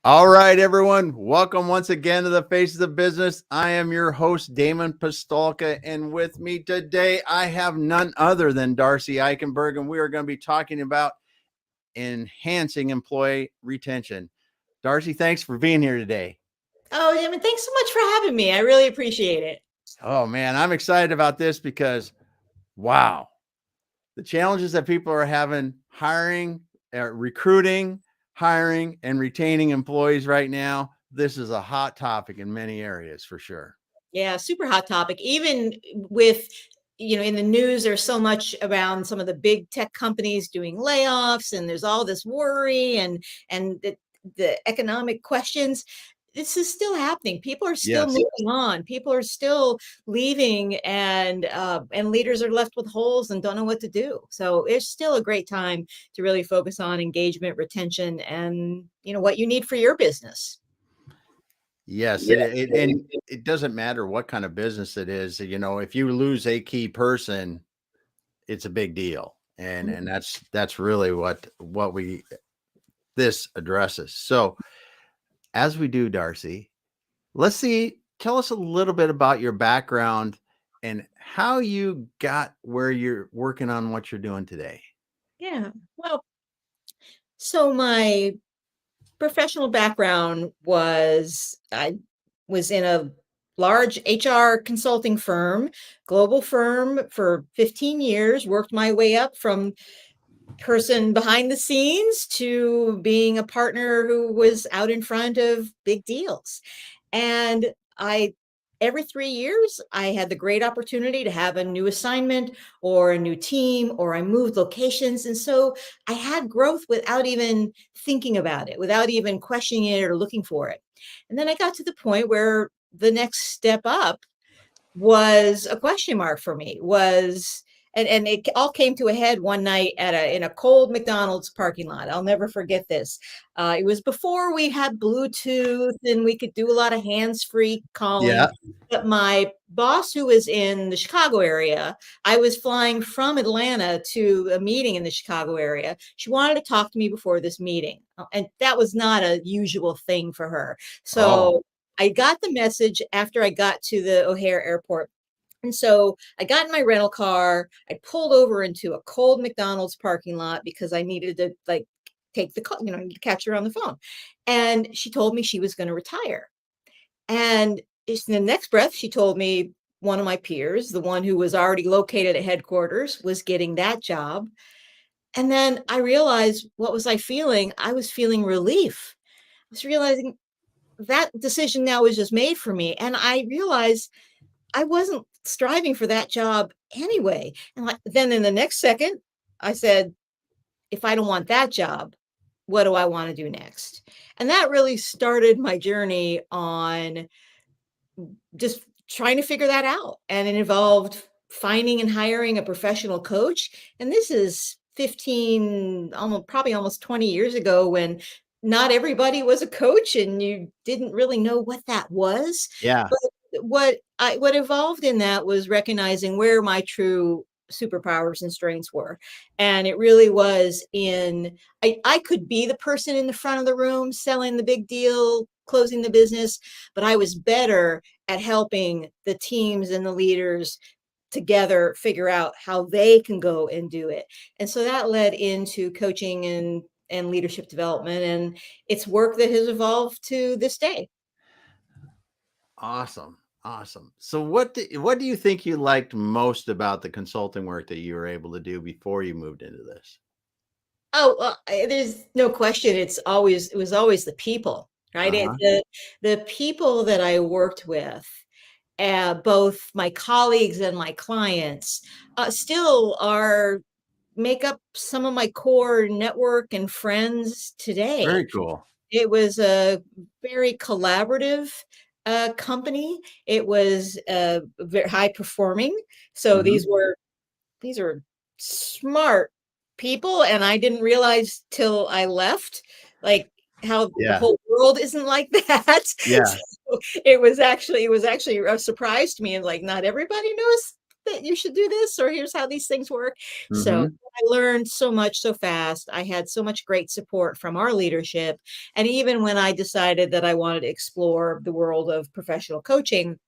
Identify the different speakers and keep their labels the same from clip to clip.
Speaker 1: All right, everyone. Welcome once again to the Faces of Business. I am your host, Damon Pistolka, and with me today, I have none other than Darcy Eikenberg, and we are going to be talking about enhancing employee retention. Darcy, thanks for being here today.
Speaker 2: Oh, Damon, thanks so much for having me. I really appreciate it.
Speaker 1: Oh, man, I'm excited about this because, wow, the challenges that people are having hiring, recruiting, hiring, and retaining employees right now. This is a hot topic in many areas for sure.
Speaker 2: Yeah, super hot topic. Even with, in the news, there's so much around some of the big tech companies doing layoffs, and there's all this worry and the economic questions. This is still happening. People are still moving on. People are still leaving, and leaders are left with holes and don't know what to do. So it's still a great time to really focus on engagement, retention, and what you need for your business.
Speaker 1: Yes, and it doesn't matter what kind of business it is. If you lose a key person, it's a big deal, and that's really what this addresses. So, as we do, Darcy, tell us a little bit about your background and how you got where you're working on what you're doing today.
Speaker 2: Yeah, well, so my professional background was I was in a large HR consulting firm, global firm for 15 years, worked my way up from person behind the scenes to being a partner who was out in front of big deals. And every 3 years, I had the great opportunity to have a new assignment or a new team, or I moved locations. And so I had growth without even thinking about it, without even questioning it or looking for it. And then I got to the point where the next step up was a question mark for me, and it all came to a head one night in a cold McDonald's parking lot. I'll never forget this. It was before we had Bluetooth and we could do a lot of hands-free calling.
Speaker 1: Yeah.
Speaker 2: But my boss, who was in the Chicago area, I was flying from Atlanta to a meeting in the Chicago area. She wanted to talk to me before this meeting, and that was not a usual thing for her. So I got the message after I got to the O'Hare airport. And so I got in my rental car. I pulled over into a cold McDonald's parking lot because I needed to take the call, catch her on the phone. And she told me she was going to retire. And in the next breath, she told me one of my peers, the one who was already located at headquarters, was getting that job. And then I realized, what was I feeling? I was feeling relief. I was realizing that decision now was just made for me. And I realized I wasn't striving for that job anyway. And then in the next second, I said, if I don't want that job, what do I want to do next? And that really started my journey on just trying to figure that out. And it involved finding and hiring a professional coach. And this is 15, probably almost 20 years ago, when not everybody was a coach and you didn't really know what that was.
Speaker 1: Yeah.
Speaker 2: But what evolved in that was recognizing where my true superpowers and strengths were. And it really was I could be the person in the front of the room selling the big deal, closing the business, but I was better at helping the teams and the leaders together figure out how they can go and do it. And so that led into coaching and leadership development, and it's work that has evolved to this day.
Speaker 1: Awesome. So what do you think you liked most about the consulting work that you were able to do before you moved into this?
Speaker 2: Oh, well, there's no question. It was always the people, right? The people that I worked with, both my colleagues and my clients, still make up some of my core network and friends today.
Speaker 1: Very cool.
Speaker 2: It was a very collaborative company. It was very high performing. So these are smart people, and I didn't realize till I left, how the whole world isn't like that.
Speaker 1: Yeah.
Speaker 2: So it was actually a surprise to me, and not everybody knows that you should do this, or here's how these things work. So
Speaker 1: Mm-hmm.
Speaker 2: I learned so much so fast. I had so much great support from our leadership. And even when I decided that I wanted to explore the world of professional coaching,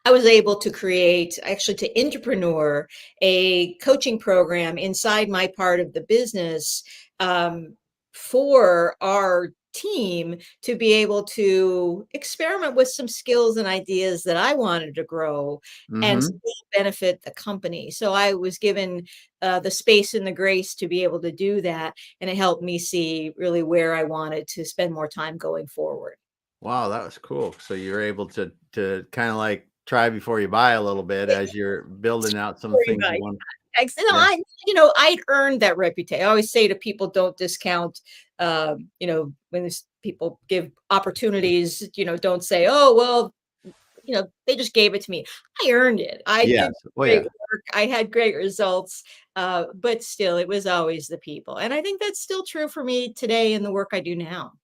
Speaker 2: I was able to create, actually to entrepreneur, a coaching program inside my part of the business, for our team to be able to experiment with some skills and ideas that I wanted to grow and
Speaker 1: Mm-hmm.
Speaker 2: still benefit the company. So I was given the space and the grace to be able to do that, and it helped me see really where I wanted to spend more time going forward.
Speaker 1: Wow, that was cool. So you're able to kind of like try before you buy a little bit as you're building out some
Speaker 2: Very
Speaker 1: things you
Speaker 2: nice.
Speaker 1: want. Yeah.
Speaker 2: I'd earned that reputation. I always say to people, don't discount, when people give opportunities, don't say, oh, well, they just gave it to me. I earned it. I did
Speaker 1: Yes. Oh
Speaker 2: great
Speaker 1: yeah.
Speaker 2: work. I had great results. But still, it was always the people. And I think that's still true for me today in the work I do now.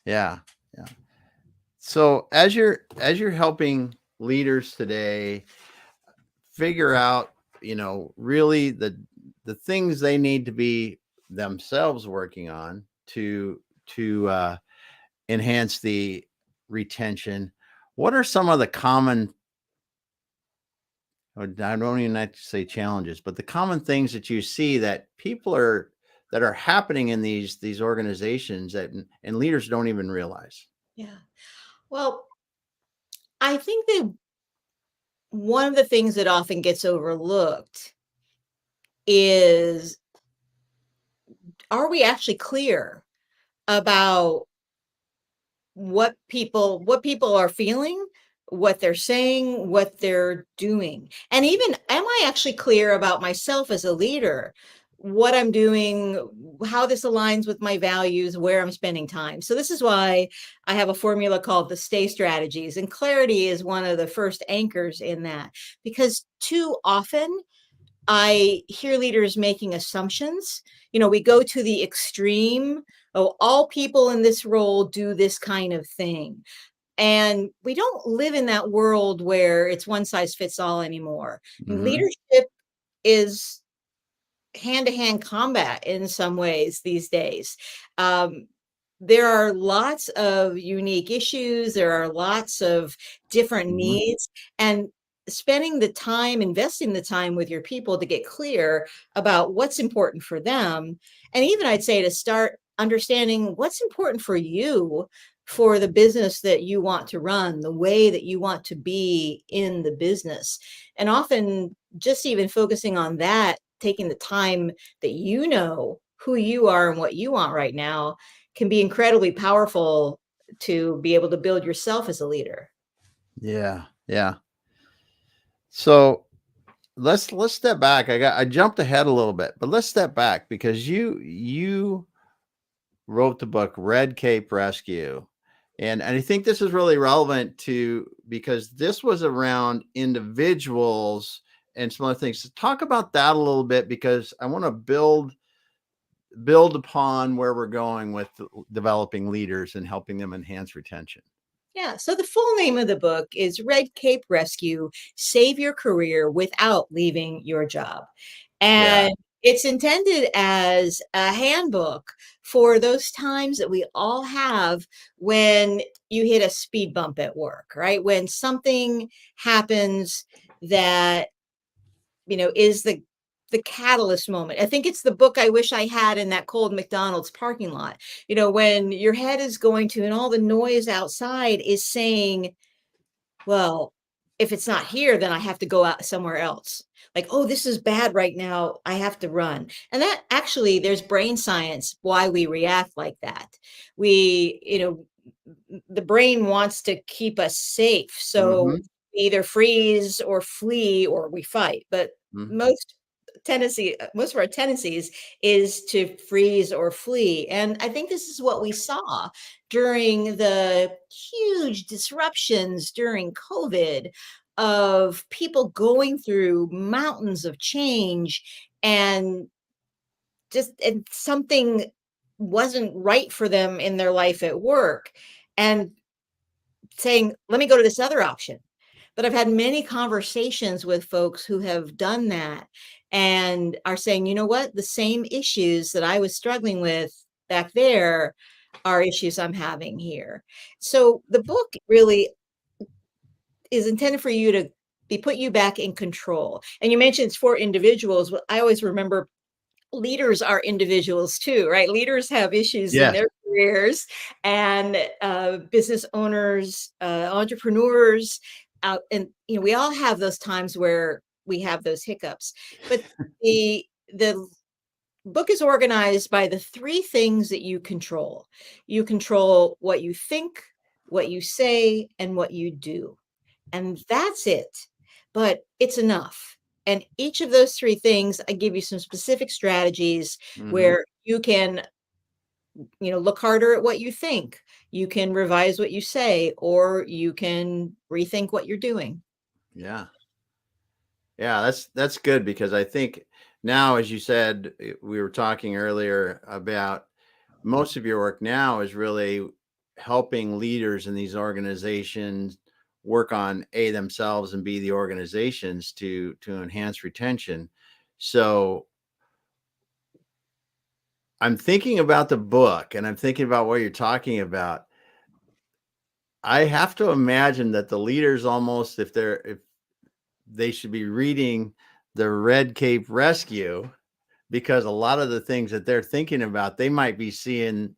Speaker 1: Yeah. Yeah. So as you're helping leaders today figure out, really the things they need to be themselves working on to enhance the retention. What are some of the common, or I don't even like to say challenges, but the common things that you see that that are happening in these organizations that and leaders don't even realize?
Speaker 2: Yeah. Well, I think that one of the things that often gets overlooked is, are we actually clear about what people are feeling, what they're saying, what they're doing? And even, am I actually clear about myself as a leader, what I'm doing, how this aligns with my values, where I'm spending time? So this is why I have a formula called the stay strategies, and clarity is one of the first anchors in that, because too often I hear leaders making assumptions. We go to the extreme. Oh, all people in this role do this kind of thing. And we don't live in that world where it's one size fits all anymore. And
Speaker 1: Hmm.
Speaker 2: leadership is hand to hand combat in some ways these days. Um, there are lots of unique issues, there are lots of different
Speaker 1: Hmm.
Speaker 2: needs, and spending the time, investing the time with your people to get clear about what's important for them. And even I'd say to start understanding what's important for you, for the business that you want to run, the way that you want to be in the business. And often just even focusing on that, taking the time that who you are and what you want right now, can be incredibly powerful to be able to build yourself as a leader.
Speaker 1: Yeah. Yeah. So let's step back. I jumped ahead a little bit, but let's step back because you wrote the book Red Cape Rescue. And I think this is really relevant to because this was around individuals and some other things. Talk about that a little bit because I want to build upon where we're going with developing leaders and helping them enhance retention.
Speaker 2: Yeah. So the full name of the book is Red Cape Rescue: Save Your Career Without Leaving Your Job.
Speaker 1: Yeah.
Speaker 2: And it's intended as a handbook for those times that we all have when you hit a speed bump at work, right? When something happens that is the catalyst moment. I think it's the book I wish I had in that cold McDonald's parking lot. When your head is going to, and all the noise outside is saying, well, if it's not here, then I have to go out somewhere else. Like, oh, this is bad right now. I have to run. And that actually, there's brain science why we react like that. The brain wants to keep us safe. So
Speaker 1: Hmm.
Speaker 2: we either freeze or flee or we fight. But
Speaker 1: Hmm.
Speaker 2: most of our tendencies is to freeze or flee. And I think this is what we saw during the huge disruptions during COVID, of people going through mountains of change, and something wasn't right for them in their life at work, and saying, let me go to this other option. But I've had many conversations with folks who have done that and are saying, you know what, the same issues that I was struggling with back there are issues I'm having here. So the book really is intended for you to put you back in control. And you mentioned it's for individuals. Well, I always remember leaders are individuals too, right? Leaders have issues in
Speaker 1: Yes.
Speaker 2: their careers, and business owners, entrepreneurs, and we all have those times where we have those hiccups. But the book is organized by the three things that you control. You control what you think, what you say, and what you do. And that's it. But it's enough. And each of those three things, I give you some specific strategies
Speaker 1: Hmm.
Speaker 2: where you can, look harder at what you think. You can revise what you say, or you can rethink what you're doing.
Speaker 1: Yeah. Yeah, that's good because I think now, as you said, we were talking earlier about most of your work now is really helping leaders in these organizations work on A, themselves, and B, the organizations to enhance retention. So I'm thinking about the book and I'm thinking about what you're talking about. I have to imagine that the leaders almost, if they should be reading the Red Cape Rescue, because a lot of the things that they're thinking about, they might be seeing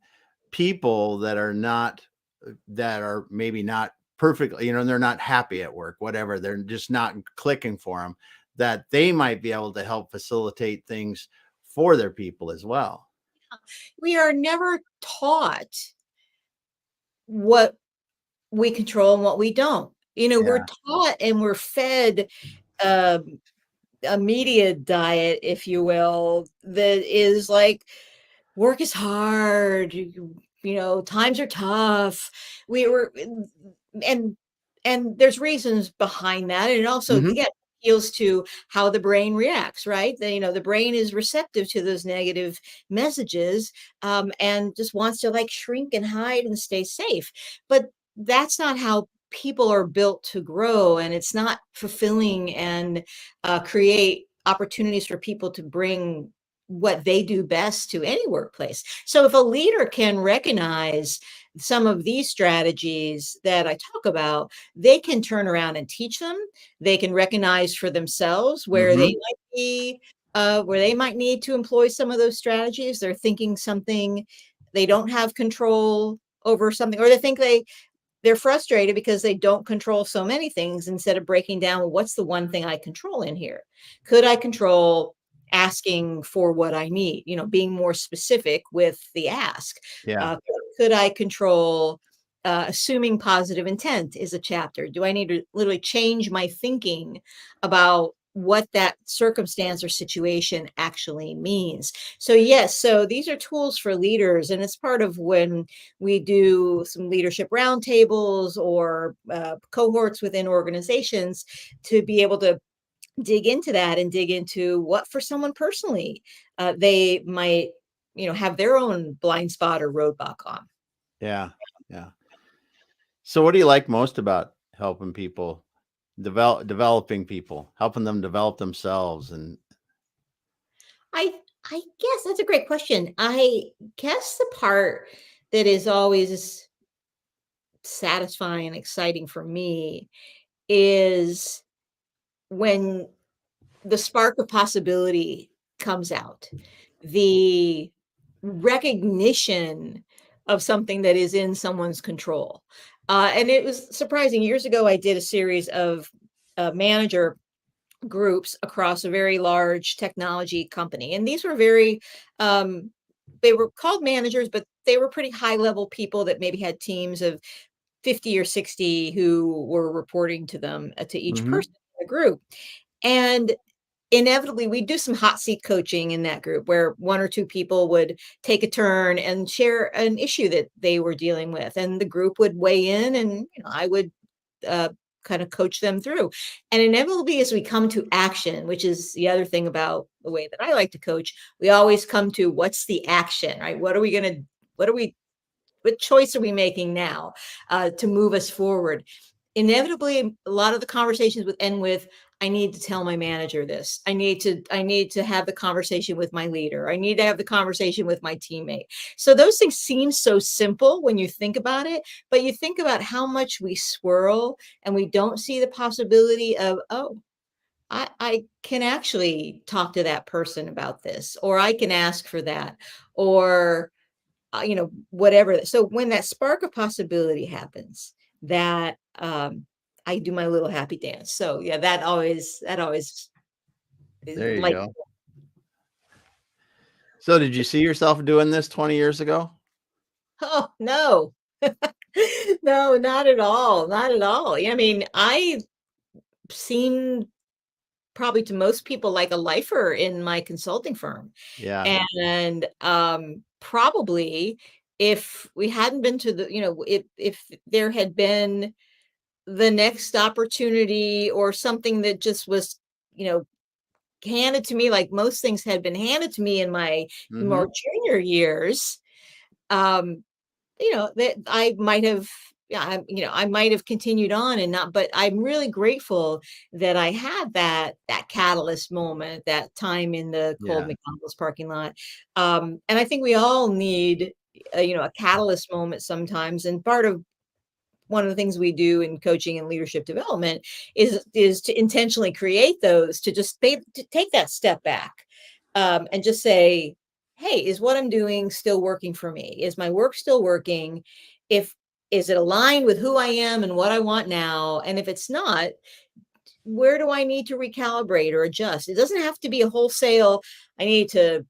Speaker 1: people that are maybe not perfectly, they're not happy at work, whatever, they're just not clicking for them, that they might be able to help facilitate things for their people as well.
Speaker 2: We are never taught what we control and what we don't. We're
Speaker 1: Yeah.
Speaker 2: taught and we're fed um, a media diet, if you will, that is like work is hard, times are tough. We were and and there's reasons behind that. And it also,
Speaker 1: Hmm.
Speaker 2: again, appeals to how the brain reacts, right? The brain is receptive to those negative messages, and just wants to like shrink and hide and stay safe. But that's not how people are built to grow, and it's not fulfilling and create opportunities for people to bring what they do best to any workplace. So if a leader can recognize some of these strategies that I talk about, they can turn around and teach them. They can recognize for themselves where they
Speaker 1: Hmm.
Speaker 2: might be, where they might need to employ some of those strategies. They're thinking something they don't have control over, something, or they think they're frustrated because they don't control so many things, instead of breaking down, well, what's the one thing I control in here? Could I control asking for what I need, being more specific with the ask?
Speaker 1: Yeah.
Speaker 2: Could I control assuming positive intent is a chapter? Do I need to literally change my thinking about what that circumstance or situation actually means? So yes, so these are tools for leaders, and it's part of when we do some leadership roundtables or cohorts within organizations, to be able to dig into that and dig into what for someone personally they might have their own blind spot or roadblock on.
Speaker 1: Yeah. Yeah. So what do you like most about helping people developing people, helping them develop themselves? And
Speaker 2: I guess that's a great question. I guess the part that is always satisfying and exciting for me is when the spark of possibility comes out, the recognition of something that is in someone's control. And it was surprising. Years ago, I did a series of manager groups across a very large technology company. And these were they were called managers, but they were pretty high level people that maybe had teams of 50 or 60 who were reporting to them, to each
Speaker 1: hmm.
Speaker 2: person in the group. And inevitably, we do some hot seat coaching in that group, where one or two people would take a turn and share an issue that they were dealing with, and the group would weigh in, and I would uh, kind of coach them through. And inevitably, as we come to action, which is the other thing about the way that I like to coach, we always come to, what's the action, right? What are we what choice are we making now to move us forward? inevitably a lot of the conversations would end with, I need to tell my manager this. I need to have the conversation with my leader. I need to have the conversation with my teammate. So those things seem so simple when you think about it, but you think about how much we swirl and we don't see the possibility of, oh, I can actually talk to that person about this, or I can ask for that, or whatever. So when that spark of possibility happens, that I do my little happy dance. So yeah, that always is
Speaker 1: There you
Speaker 2: like,
Speaker 1: go. So did you see yourself doing this 20 years ago?
Speaker 2: oh no. No, not at all. Not at all. I mean, I seem probably to most people like a lifer in my consulting firm.
Speaker 1: Yeah.
Speaker 2: And probably if we hadn't been to the, if there had been the next opportunity or something that just was, you know, handed to me, like most things had been handed to me in my
Speaker 1: Mm-hmm.
Speaker 2: more junior years, um, that I might have, yeah, I might have continued on and not, but I'm really grateful that I had that catalyst moment, that time in the cold
Speaker 1: Yeah.
Speaker 2: McDonald's parking lot. And I think we all need, a catalyst moment sometimes. And part of one of the things we do in coaching and leadership development is to intentionally create those, to just to take that step back, and just say, hey, is what I'm doing still working for me? Is my work still working? If Is it aligned with who I am and what I want now? And if it's not, where do I need to recalibrate or adjust? It doesn't have to be a wholesale, I need to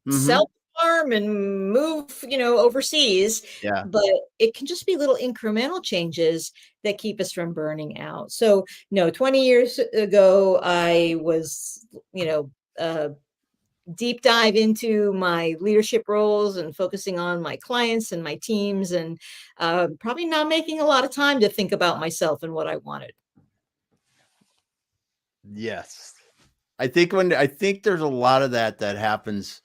Speaker 1: Mm-hmm.
Speaker 2: sell the farm and move, overseas,
Speaker 1: Yeah.
Speaker 2: but it can just be little incremental changes that keep us from burning out. So, no, 20 years ago, I was, deep dive into my leadership roles and focusing on my clients and my teams, and probably not making a lot of time to think about myself and what I wanted.
Speaker 1: Yes. I think there's a lot of that happens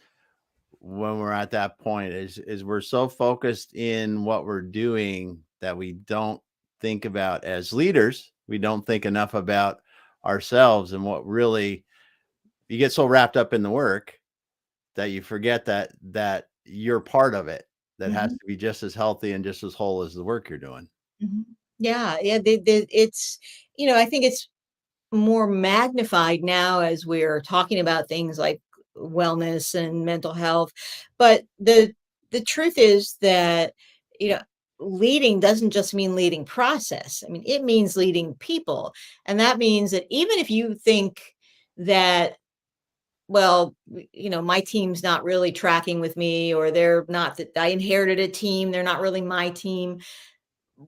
Speaker 1: when we're at that point is we're so focused in what we're doing that we don't think about as leaders. We don't think enough about ourselves and what really you get so wrapped up in the work that you forget that you're part of it that has
Speaker 2: Mhm,
Speaker 1: to be just as healthy and just as whole as the work you're doing.
Speaker 2: mhm. Yeah, yeah. It's, I think it's more magnified now as we're talking about things like wellness and mental health. But the truth is that, you know, leading doesn't just mean leading process. I mean, it means leading people. And that means that even if you think that, well, my team's not really tracking with me, or they're not, that I inherited a team, they're not really my team.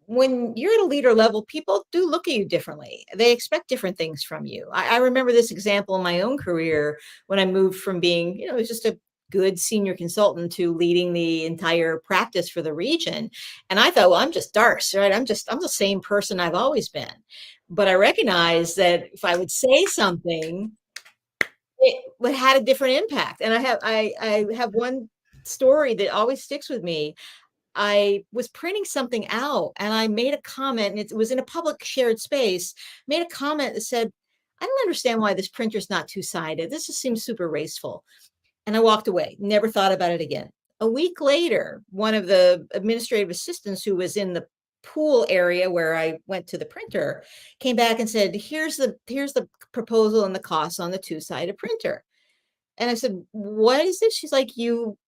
Speaker 2: When you're at a leader level, people do look at you differently. They expect different things from you. I remember this example in my own career when I moved from being, just a good senior consultant to leading the entire practice for the region. And I thought, well, I'm just Darce, right? I'm the same person I've always been. But I recognized that if I would say something, it would had a different impact. And I have one story that always sticks with me. I was printing something out and I made a comment, and it was in a public shared space, made a comment that said, I don't understand why this printer's not two-sided. This just seems super wasteful. And I walked away, never thought about it again. A week later, one of the administrative assistants who was in the pool area where I went to the printer came back and said, here's the proposal and the costs on the two-sided printer. And I said, "What is this?" She's like, "You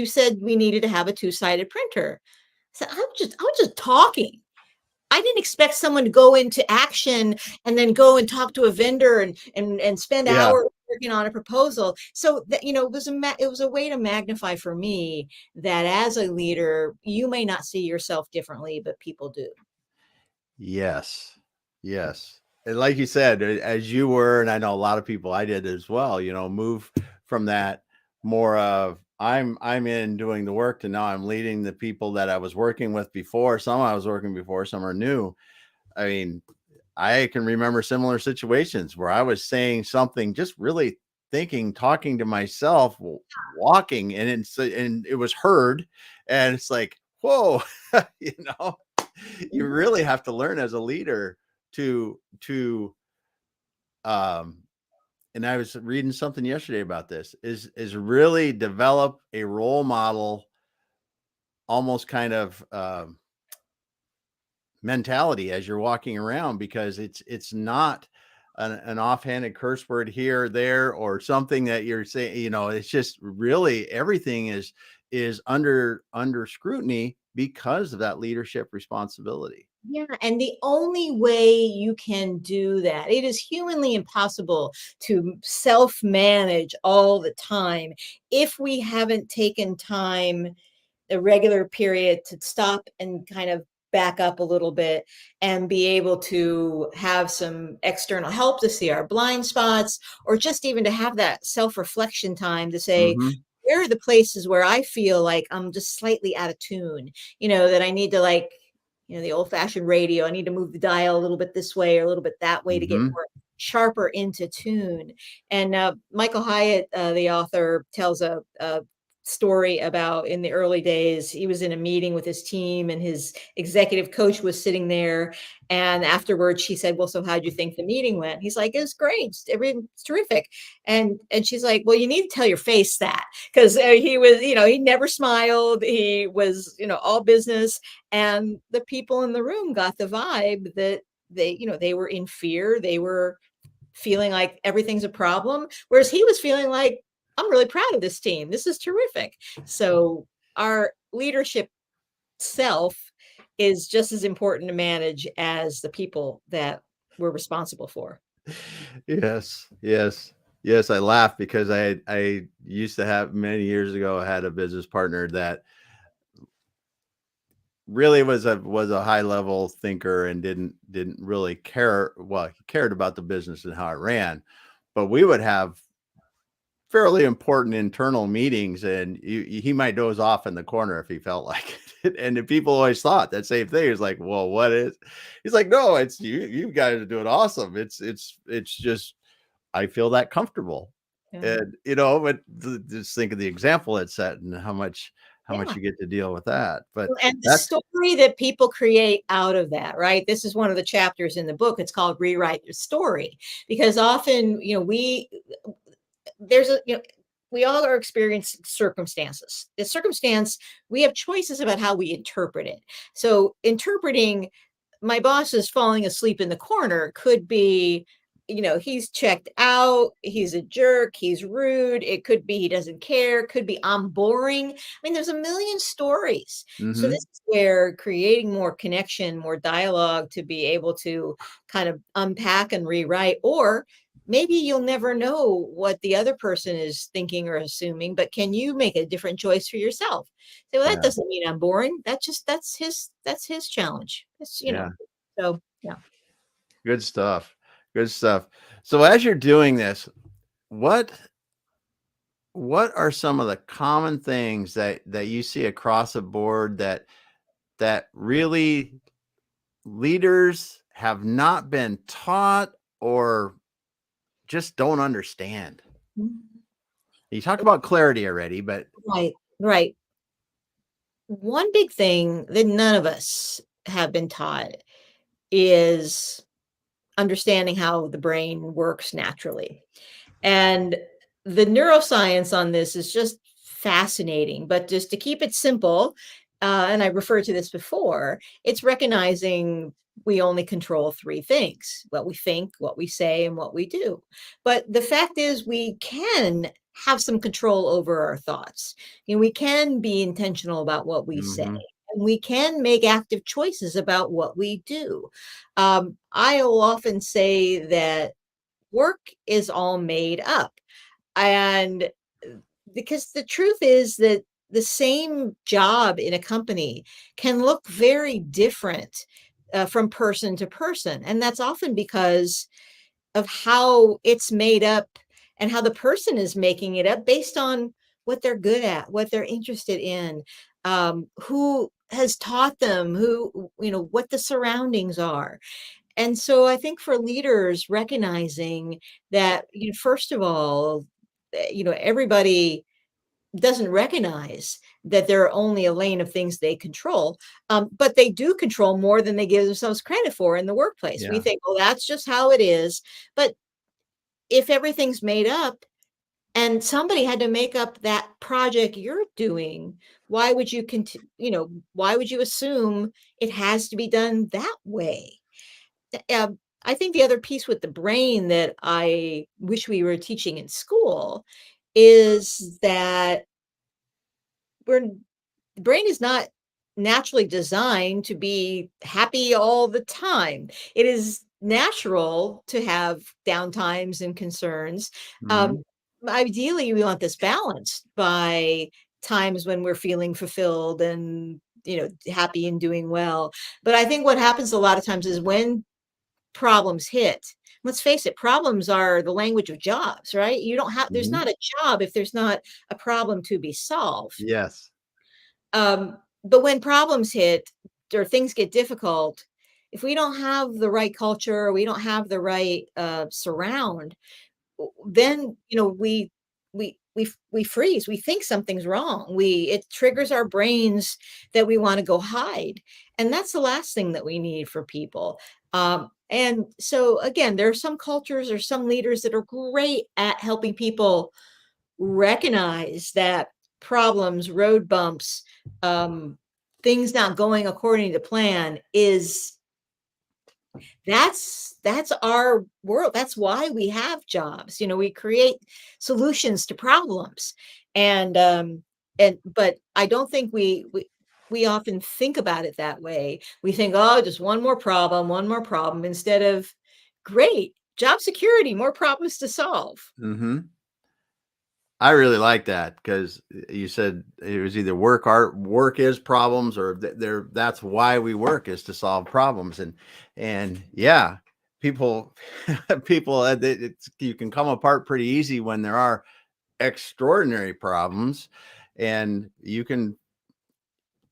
Speaker 2: said we needed to have a two-sided printer." I said, "I was just talking. I didn't expect someone to go into action and then go and talk to a vendor and spend
Speaker 1: Yeah.
Speaker 2: hours working on a proposal." So that, it was a way to magnify for me that as a leader, you may not see yourself differently, but people do.
Speaker 1: Yes. Yes. And like you said, as you were, and I know a lot of people I did as well, move from that more of I'm in doing the work to now I'm leading the people that I was working with before. Some I was working before, some are new. I mean, I can remember similar situations where I was saying something, just really thinking, talking to myself, walking, and it was heard, and it's like, whoa, you know, you really have to learn as a leader to and I was reading something yesterday about this, is really develop a role model, almost kind of mentality as you're walking around, because it's not an offhanded curse word here or there or something that you're saying, it's just really everything is under scrutiny because of that leadership responsibility.
Speaker 2: Yeah, and the only way you can do that, it is humanly impossible to self-manage all the time if we haven't taken time, a regular period, to stop and kind of back up a little bit and be able to have some external help to see our blind spots, or just even to have that self-reflection time to say,
Speaker 1: Hmm.
Speaker 2: where are the places where I feel like I'm just slightly out of tune, that I need to, like, the old-fashioned radio, I need to move the dial a little bit this way or a little bit that way to get
Speaker 1: Hmm.
Speaker 2: more sharper into tune. And Michael Hyatt, the author, tells a story about, in the early days, he was in a meeting with his team and his executive coach was sitting there. And afterwards she said, well, so how'd you think the meeting went? He's like, it was great. Everything's terrific. And she's like, well, you need to tell your face that, because he was, he never smiled. He was, all business. And the people in the room got the vibe that they were in fear. They were feeling like everything's a problem, whereas he was feeling like, I'm really proud of this team. This is terrific. So our leadership self is just as important to manage as the people that we're responsible for.
Speaker 1: Yes, yes, yes. I laugh because I used to have, many years ago, I had a business partner that really was a high level thinker and didn't really care. Well, he cared about the business and how it ran, but we would have fairly important internal meetings, and he might doze off in the corner if he felt like it. And the people always thought that same thing. He's like, well, what is? He's like, no, it's you guys are doing awesome. It's just I feel that comfortable.
Speaker 2: Yeah.
Speaker 1: And but just think of the example it set and how much
Speaker 2: Yeah.
Speaker 1: you get to deal with that. But
Speaker 2: And the
Speaker 1: that's
Speaker 2: story that people create out of that, right? This is one of the chapters in the book. It's called Rewrite Your Story, because often, there's a, we all are experiencing circumstances. The circumstance, we have choices about how we interpret it. So interpreting my boss is falling asleep in the corner could be, he's checked out, he's a jerk, he's rude. It could be he doesn't care, could be I'm boring. I mean, there's a million stories. So this
Speaker 1: mhm,
Speaker 2: is where creating more connection, more dialogue, to be able to kind of unpack and rewrite. Or maybe you'll never know what the other person is thinking or assuming, but can you make a different choice for yourself? Say, well, that
Speaker 1: yeah,
Speaker 2: doesn't mean I'm boring. That's his challenge.
Speaker 1: yeah,
Speaker 2: So yeah.
Speaker 1: good stuff, good stuff. So as you're doing this, what what are some of the common things that you see across the board that really leaders have not been taught or just don't understand?
Speaker 2: Mhm.
Speaker 1: You talked about clarity already, but
Speaker 2: Right, right. One big thing that none of us have been taught is understanding how the brain works naturally. And the neuroscience on this is just fascinating. But just to keep it simple, and I referred to this before, it's recognizing we only control three things: what we think, what we say, and what we do. But the fact is, we can have some control over our thoughts. We can be intentional about what we say.
Speaker 1: mhm,
Speaker 2: And we can make active choices about what we do. I'll often say that work is all made up. And because the truth is that the same job in a company can look very different from person to person. And that's often because of how it's made up and how the person is making it up based on what they're good at, what they're interested in, who has taught them, what the surroundings are. And so I think for leaders, recognizing that, first of all, everybody doesn't recognize that there are only a lane of things they control, but they do control more than they give themselves credit for in the workplace. We
Speaker 1: Yeah.
Speaker 2: think, well, that's just how it is. But if everything's made up and somebody had to make up that project you're doing, why would you why would you assume it has to be done that way? I think the other piece with the brain that I wish we were teaching in school is that we're the brain is not naturally designed to be happy all the time. It is natural to have downtimes and concerns. Um,
Speaker 1: Mhm.
Speaker 2: Ideally, we want this balanced by times when we're feeling fulfilled and happy and doing well. But I think what happens a lot of times is when problems hit. Let's face it, problems are the language of jobs, right? You don't have There's
Speaker 1: Mhm.
Speaker 2: not a job if there's not a problem to be solved.
Speaker 1: Yes.
Speaker 2: But when problems hit or things get difficult, if we don't have the right culture, we don't have the right surround, then we freeze. We think something's wrong. It triggers our brains that we want to go hide, and that's the last thing that we need for people. And so again, there are some cultures or some leaders that are great at helping people recognize that problems, road bumps, um, things not going according to plan is that's our world. That's why we have jobs. We create solutions to problems. And but I don't think we often think about it that way. We think, oh, just one more problem, instead of great job security, more problems to solve.
Speaker 1: Mhm. I really like that because you said it was either work is problems or that's why we work is to solve problems. And yeah, people people you can come apart pretty easy when there are extraordinary problems, and you can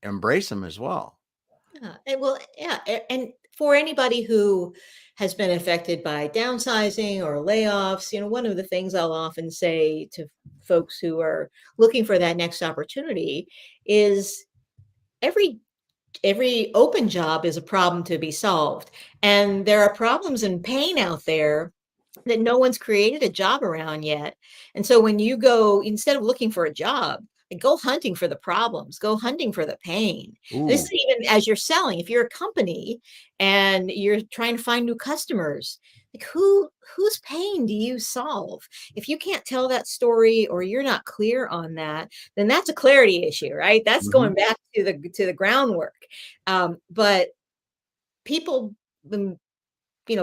Speaker 1: embrace them as well.
Speaker 2: Yeah, and well, yeah, and for anybody who has been affected by downsizing or layoffs, one of the things I'll often say to folks who are looking for that next opportunity is every every open job is a problem to be solved, and there are problems and pain out there that no one's created a job around yet. And so when you go, instead of looking for a job, like, go hunting for the problems, go hunting for the pain. This is
Speaker 1: Ooh.
Speaker 2: even as you're selling. If you're a company and you're trying to find new customers, like, whose pain do you solve? If you can't tell that story or you're not clear on that, then that's a clarity issue, right? That's going
Speaker 1: Mhm.
Speaker 2: back to the groundwork. But people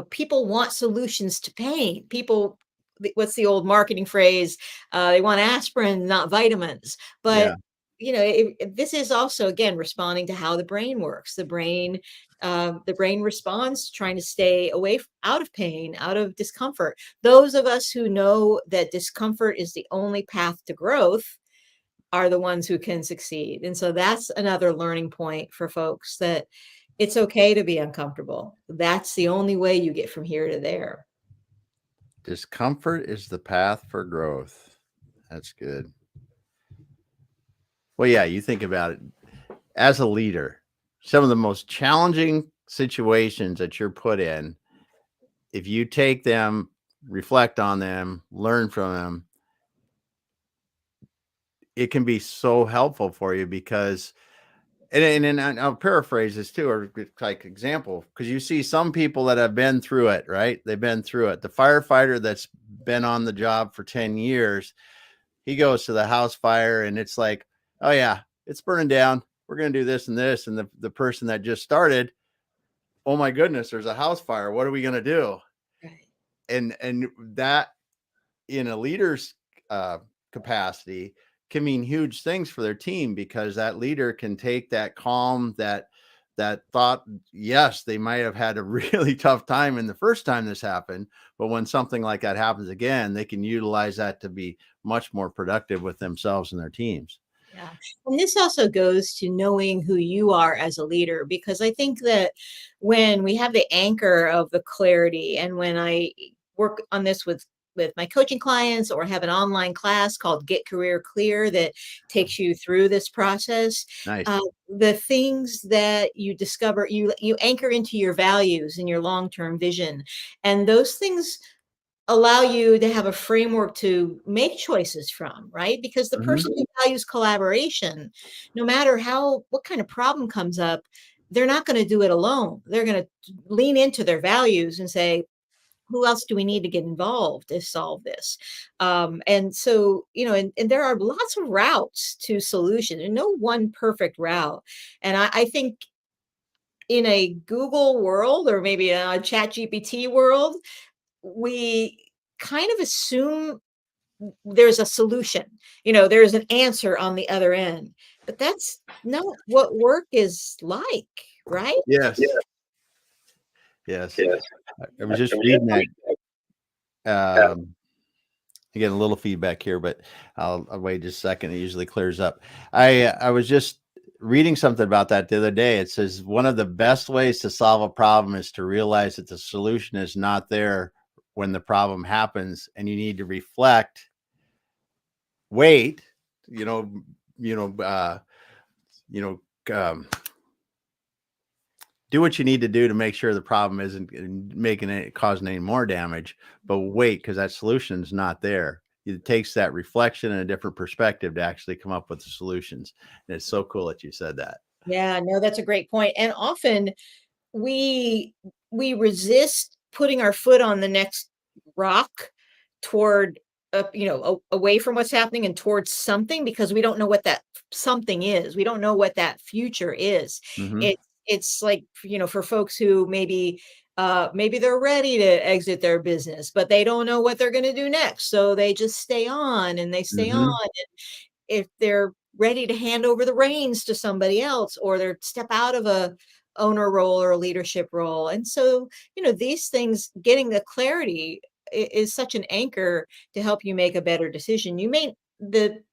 Speaker 2: people want solutions to pain. What's the old marketing phrase? They want aspirin, not vitamins.
Speaker 1: Yeah.
Speaker 2: But this is also, again, responding to how the brain works. The brain responds trying to stay out of pain, out of discomfort. Those of us who know that discomfort is the only path to growth are the ones who can succeed. And so that's another learning point for folks, that it's okay to be uncomfortable. That's the only way you get from here to there.
Speaker 1: Discomfort is the path for growth. That's good. Well, yeah, you think about it as a leader, some of the most challenging situations that you're put in, if you take them, reflect on them, learn from them, it can be so helpful for you because and I'll paraphrase this too, or like example, because you see some people that have been through it, right? They've been through it. The firefighter that's been on the job for 10 years, he goes to the house fire and it's like, oh yeah, it's burning down. We're going to do this and this. And the person that just started, oh my goodness, there's a house fire. What are we going to do?
Speaker 2: Right.
Speaker 1: And that in a leader's uh, capacity can mean huge things for their team because that leader can take that calm, that thought. Yes, they might have had a really tough time in the first time this happened, but when something like that happens again, they can utilize that to be much more productive with themselves and their teams.
Speaker 2: Yeah. And this also goes to knowing who you are as a leader, because I think that when we have the anchor of the clarity, and when I work on this with with my coaching clients, or have an online class called Get Career Clear that takes you through this process.
Speaker 1: Nice.
Speaker 2: The things that you discover, you anchor into your values and your long-term vision, and those things allow you to have a framework to make choices from, right? Because the
Speaker 1: Hmm.
Speaker 2: person who values collaboration, no matter what kind of problem comes up, they're not going to do it alone. They're going to lean into their values and say, who else do we need to get involved to solve this? And so, and there are lots of routes to solution, and no one perfect route. And I think in a Google world, or maybe a Chat GPT world, we kind of assume there's a solution, there's an answer on the other end, but that's not what work is like, right?
Speaker 1: Yes. Yes. I was just reading that. Again, a little feedback here, but I'll wait just a second. It usually clears up. I was just reading something about that the other day. It says one of the best ways to solve a problem is to realize that the solution is not there when the problem happens, and you need to reflect, wait, you know, you know, uh, you know, do what you need to do to make sure the problem isn't causing any more damage, but wait, because that solution is not there. It takes that reflection and a different perspective to actually come up with the solutions. And it's so cool that you said that.
Speaker 2: Yeah, no, that's a great point. And often we resist putting our foot on the next rock toward away from what's happening and towards something, because we don't know what that something is. We don't know what that future is.
Speaker 1: Hmm.
Speaker 2: It's like, for folks who maybe they're ready to exit their business, but they don't know what they're going to do next, so they just stay on and they stay on.
Speaker 1: Hmm.
Speaker 2: If they're ready to hand over the reins to somebody else, or they're step out of a owner role or a leadership role. And so, these things, getting the clarity is such an anchor to help you make a better decision. The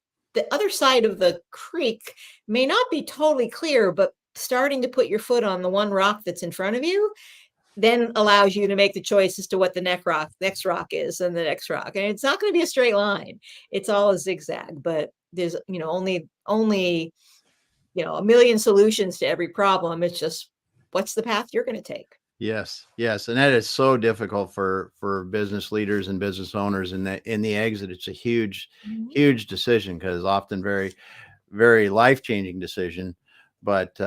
Speaker 2: other side of the creek may not be totally clear, but starting to put your foot on the one rock that's in front of you then allows you to make the choice as to what the next rock is, and the next rock. And it's not going to be a straight line. It's all a zigzag, but there's, only, a million solutions to every problem. It's just, what's the path you're going to take?
Speaker 1: Yes, yes, and that is so difficult for business leaders and business owners. In the exit, it's a huge,
Speaker 2: Mhm.
Speaker 1: huge decision, because often very, very life changing decision. But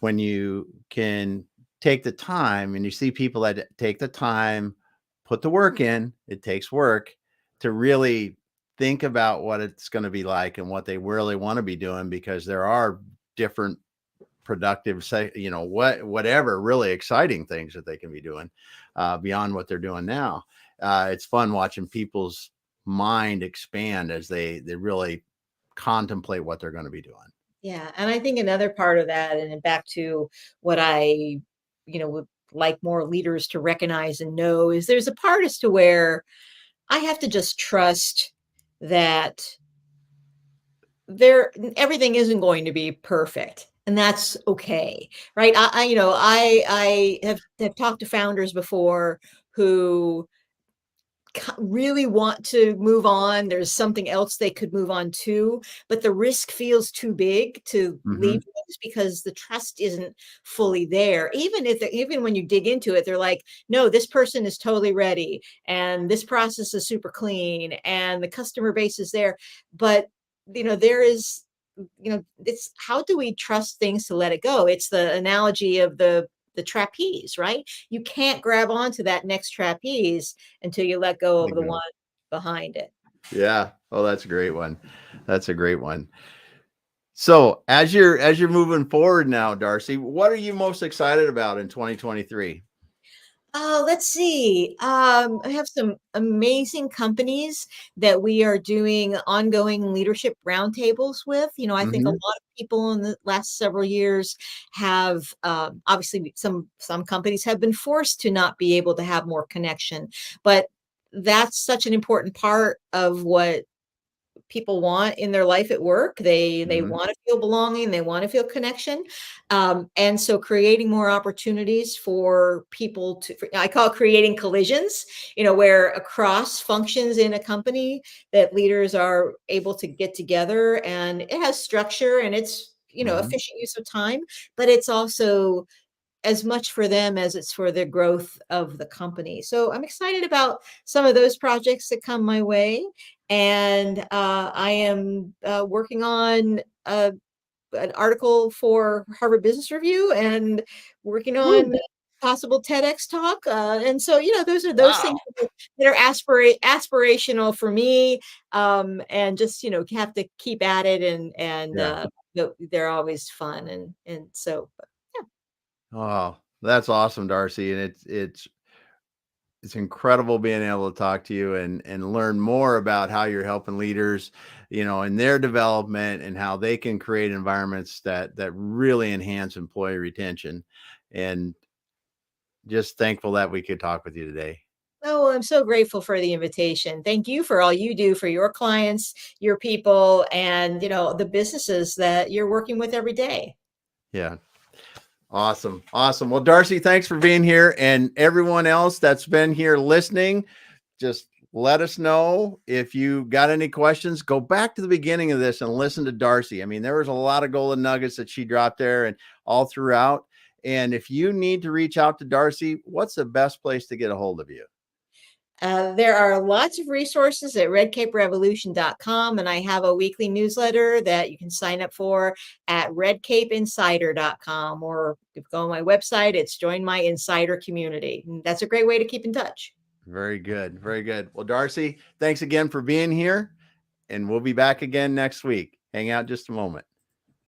Speaker 1: when you can take the time, and you see people that take the time, put the work in, it takes work to really think about what it's going to be like and what they really want to be doing, because there are different productive, say, whatever really exciting things that they can be doing beyond what they're doing now. It's fun watching people's mind expand as they really contemplate what they're going to be doing.
Speaker 2: Yeah. And I think another part of that, and back to what I, would like more leaders to recognize and know, is there's a part as to where I have to just trust that everything isn't going to be perfect, and that's okay, right? I have talked to founders before who really want to move on. There's something else they could move on to, but the risk feels too big to leave
Speaker 1: Hmm.
Speaker 2: things because the trust isn't fully there. Even when you dig into it, they're like, no, this person is totally ready, and this process is super clean, and the customer base is there. But there is, it's, how do we trust things to let it go? It's the analogy of the trapeze, right? You can't grab onto that next trapeze until you let go of the one behind it.
Speaker 1: Yeah. Oh, that's a great one. That's a great one. So as you're moving forward now, Darcy, what are you most excited about in 2023?
Speaker 2: Let's see. I have some amazing companies that we are doing ongoing leadership roundtables with. I think a lot
Speaker 1: Hmm.
Speaker 2: of people in the last several years have, obviously, some companies have been forced to not be able to have more connection, but that's such an important part of what people want in their life at work. They
Speaker 1: Mhm.
Speaker 2: want to feel belonging. They want to feel connection. And so creating more opportunities for people to, I call it creating collisions, where across functions in a company that leaders are able to get together, and it has structure, and it's,
Speaker 1: Mhm.
Speaker 2: efficient use of time, but it's also as much for them as it's for the growth of the company. So I'm excited about some of those projects that come my way. And I am working on an article for Harvard Business Review, and working on
Speaker 1: Woo.
Speaker 2: possible TEDx talk. And so, those things
Speaker 1: Wow.
Speaker 2: that are aspirational for me. And just, have to keep at it, and
Speaker 1: Yeah.
Speaker 2: they're always fun. And so, yeah.
Speaker 1: Oh, that's awesome, Darcy. And it's incredible being able to talk to you and learn more about how you're helping leaders, in their development, and how they can create environments that really enhance employee retention. And just thankful that we could talk with you today.
Speaker 2: Oh, I'm so grateful for the invitation. Thank you for all you do for your clients, your people, and the businesses that you're working with every day.
Speaker 1: Yeah. Awesome. Awesome. Well, Darcy, thanks for being here. And everyone else that's been here listening, just let us know if you got any questions. Go back to the beginning of this and listen to Darcy. I mean, there was a lot of golden nuggets that she dropped there and all throughout. And if you need to reach out to Darcy, what's the best place to get a hold of you?
Speaker 2: There are lots of resources at redcaperevolution.com, and I have a weekly newsletter that you can sign up for at redcapeinsider.com, or if you go on my website, it's Join My Insider Community. And that's a great way to keep in touch.
Speaker 1: Very good. Very good. Well, Darcy, thanks again for being here. And we'll be back again next week. Hang out just a moment.